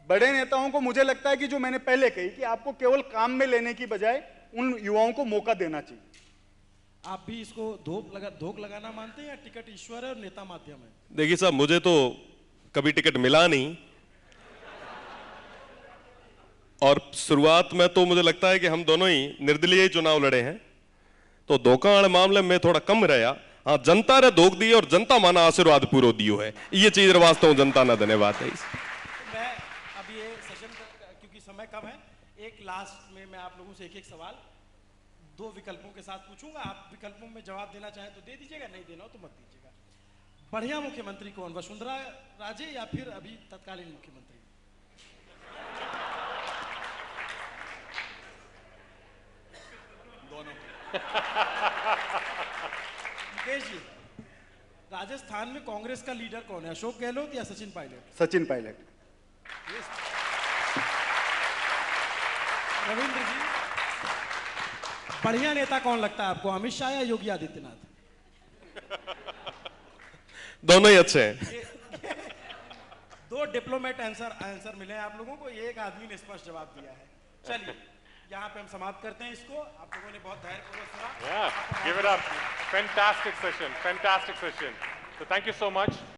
बड़े नेताओं को मुझे लगता है कि जो मैंने पहले कही कि आपको केवल काम में लेने की बजाय उन युवाओं को मौका देना चाहिए। आप भी इसको धोख लगाना मानते हैं या टिकट ईश्वर है और नेता माध्यम है? देखिए साहब, मुझे तो कभी टिकट मिला नहीं, और शुरुआत में तो मुझे लगता है कि हम दोनों ही निर्दलीय ही चुनाव लड़े हैं, तो धोखा वाले मामले में थोड़ा कम रहा। हाँ, जनता ने धोख दी और जनता माना आशीर्वाद पूरा दियो है, ये चीज वास्तव जनता ना धन्यवाद है। मैं अब ये सेशन क्योंकि समय कम है, एक लास्ट में मैं आप लोगों से एक सवाल 2 विकल्पों के साथ पूछूंगा, आप विकल्पों में जवाब देना चाहें तो दे दीजिएगा, नहीं देना हो तो मत दीजिएगा। बढ़िया मुख्यमंत्री कौन, वसुंधरा राजे या फिर अभी तत्कालीन मुख्यमंत्री? दोनों। मुकेश जी, राजस्थान में कांग्रेस का लीडर कौन है, अशोक गहलोत या सचिन पायलट? सचिन पायलट। रविंद्र जी, बढ़िया नेता कौन लगता है आपको, अमित शाह या योगी आदित्यनाथ? दोनों ही अच्छे हैं। 2 डिप्लोमेट आंसर मिले हैं आप लोगों को, एक आदमी ने स्पष्ट जवाब दिया है। चलिए यहाँ पे हम समाप्त करते हैं इसको। आप लोगों ने बहुत धैर्यपूर्वक सुना। Yeah, give it up. Fantastic session. Fantastic session. So thank you so much.